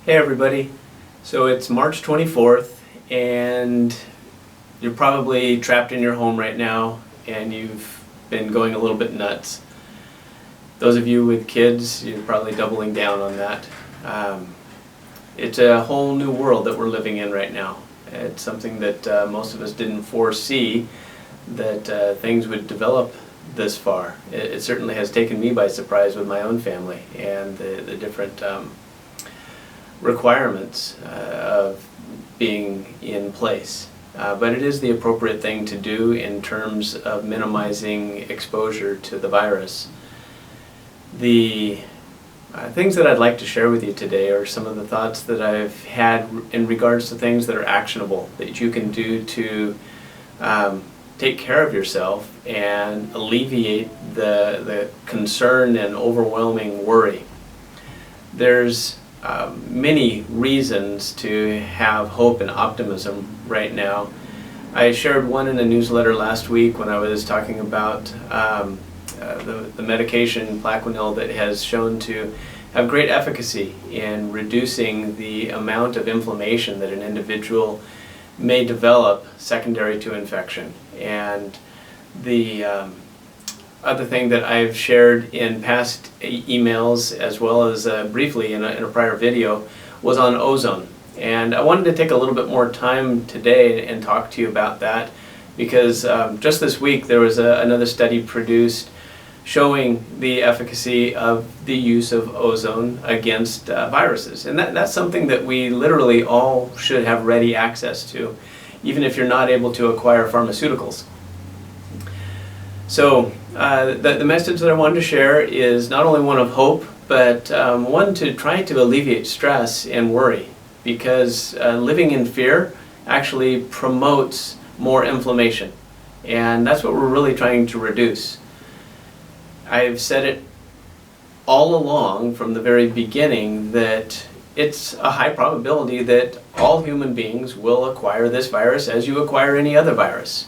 Hey everybody, so it's March 24th and you're probably trapped in your home right now and you've been going a little bit nuts. Those of you with kids, you're probably doubling down on that. It's a whole new world that we're living in right now. It's something that most of us didn't foresee that things would develop this far. It certainly has taken me by surprise with my own family and the different requirements of being in place. But it is the appropriate thing to do in terms of minimizing exposure to the virus. The things that I'd like to share with you today are some of the thoughts that I've had in regards to things that are actionable that you can do to take care of yourself and alleviate the concern and overwhelming worry. There's many reasons to have hope and optimism right now. I shared one in a newsletter last week when I was talking about the medication Plaquenil that has shown to have great efficacy in reducing the amount of inflammation that an individual may develop secondary to infection. And the other thing that I've shared in past emails as well as briefly in a prior video was on ozone. And I wanted to take a little bit more time today and talk to you about that because just this week there was another study produced showing the efficacy of the use of ozone against viruses. And that's something that we literally all should have ready access to, even if you're not able to acquire pharmaceuticals. So the message that I wanted to share is not only one of hope, but one to try to alleviate stress and worry, because living in fear actually promotes more inflammation, and that's what we're really trying to reduce. I've said it all along from the very beginning that it's a high probability that all human beings will acquire this virus as you acquire any other virus.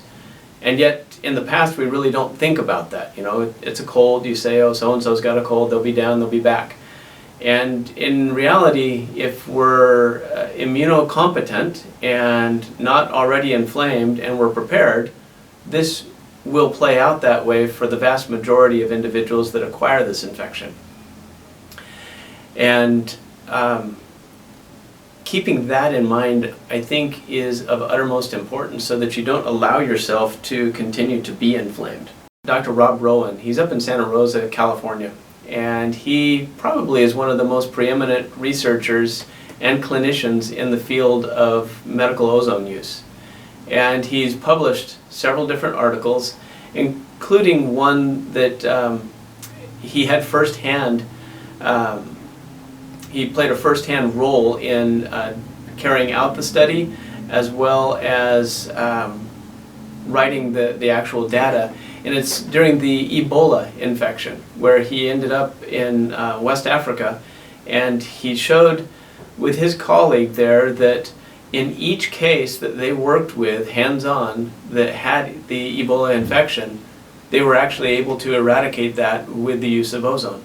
And yet, in the past, we really don't think about that. You know, it's a cold, you say, oh, so-and-so's got a cold, they'll be down, they'll be back. And in reality, if we're immunocompetent and not already inflamed and we're prepared, this will play out that way for the vast majority of individuals that acquire this infection. And keeping that in mind, I think, is of uttermost importance so that you don't allow yourself to continue to be inflamed. Dr. Rob Rowan, he's up in Santa Rosa, California, and he probably is one of the most preeminent researchers and clinicians in the field of medical ozone use. And he's published several different articles, including one that he had firsthand he played a first-hand role in carrying out the study, as well as writing the actual data. And it's during the Ebola infection, where he ended up in West Africa, and he showed with his colleague there that in each case that they worked with hands-on that had the Ebola infection, they were actually able to eradicate that with the use of ozone.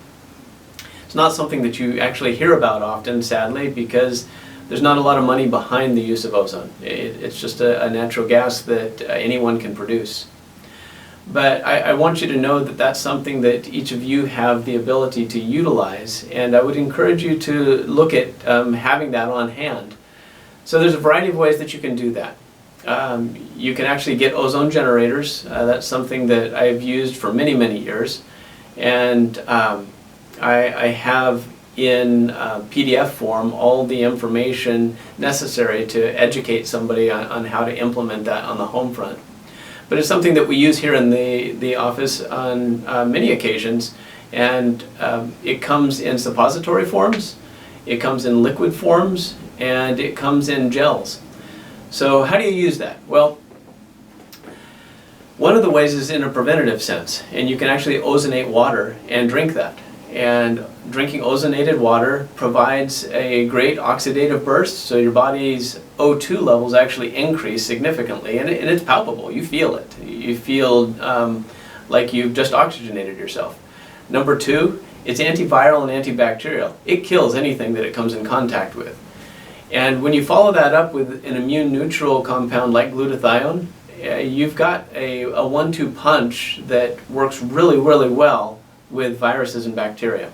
It's not something that you actually hear about often, sadly, because there's not a lot of money behind the use of ozone. It's just a natural gas that anyone can produce. But I want you to know that that's something that each of you have the ability to utilize, and I would encourage you to look at having that on hand. So there's a variety of ways that you can do that. You can actually get ozone generators. That's something that I've used for many, many years. And I have in PDF form all the information necessary to educate somebody on how to implement that on the home front. But it's something that we use here in the office on many occasions, and it comes in suppository forms, it comes in liquid forms, and it comes in gels. So how do you use that? Well, one of the ways is in a preventative sense, and you can actually ozonate water and drink that. And drinking ozonated water provides a great oxidative burst, so your body's O2 levels actually increase significantly, and it's palpable. You feel it. You feel like you've just oxygenated yourself. Number two, It's antiviral and antibacterial. It kills anything that it comes in contact with. And when you follow that up with an immune neutral compound like glutathione, you've got a 1-2 punch that works really, really well with viruses and bacteria.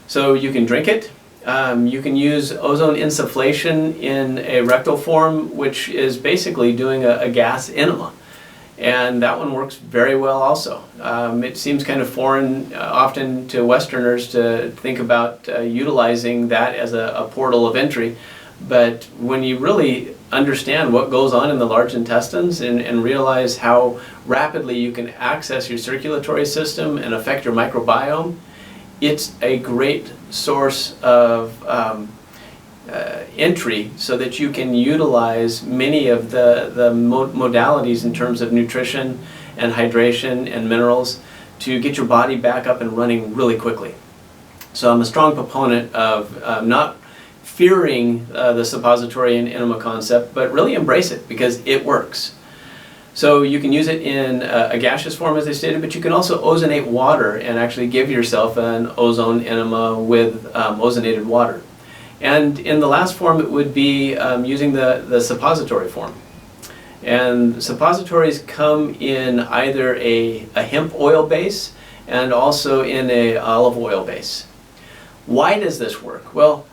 So you can drink it. You can use ozone insufflation in a rectal form, which is basically doing a gas enema. And that one works very well also. It seems kind of foreign often to Westerners to think about utilizing that as a portal of entry. But when you really understand what goes on in the large intestines and realize how rapidly you can access your circulatory system and affect your microbiome, it's a great source of entry so that you can utilize many of the modalities in terms of nutrition and hydration and minerals to get your body back up and running really quickly. So I'm a strong proponent of not fearing the suppository and enema concept, but really embrace it because it works. So you can use it in a gaseous form, as I stated, but you can also ozonate water and actually give yourself an ozone enema with ozonated water. And in the last form, it would be using the suppository form. And suppositories come in either a hemp oil base and also in a olive oil base. Why does this work? Well,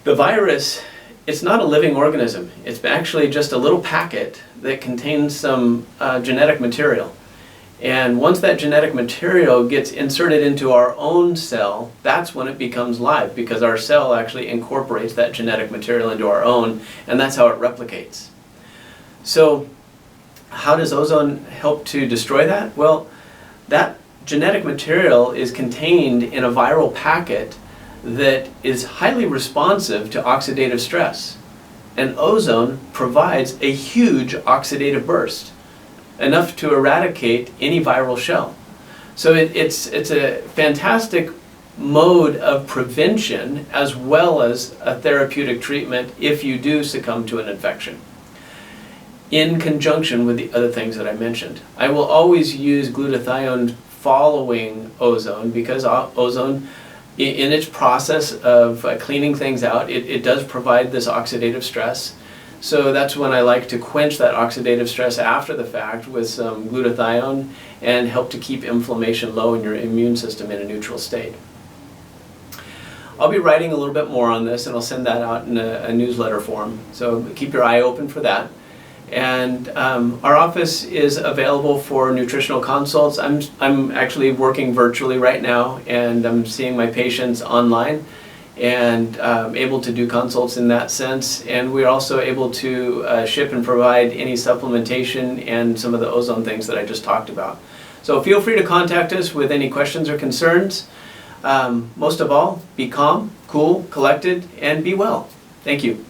the virus, it's not a living organism. It's actually just a little packet that contains some genetic material. And once that genetic material gets inserted into our own cell, that's when it becomes live, because our cell actually incorporates that genetic material into our own, and that's how it replicates. So how does ozone help to destroy that? Well, that genetic material is contained in a viral packet that is highly responsive to oxidative stress. And ozone provides a huge oxidative burst, enough to eradicate any viral shell. So it's a fantastic mode of prevention as well as a therapeutic treatment if you do succumb to an infection, in conjunction with the other things that I mentioned. I will always use glutathione following ozone because ozone, in its process of cleaning things out, it does provide this oxidative stress. So that's when I like to quench that oxidative stress after the fact with some glutathione and help to keep inflammation low in your immune system in a neutral state. I'll be writing a little bit more on this, and I'll send that out in a newsletter form. So keep your eye open for that. And our office is available for nutritional consults. I'm actually working virtually right now, and I'm seeing my patients online and able to do consults in that sense. And we're also able to ship and provide any supplementation and some of the ozone things that I just talked about. So feel free to contact us with any questions or concerns. Most of all, be calm, cool, collected, and be well. Thank you.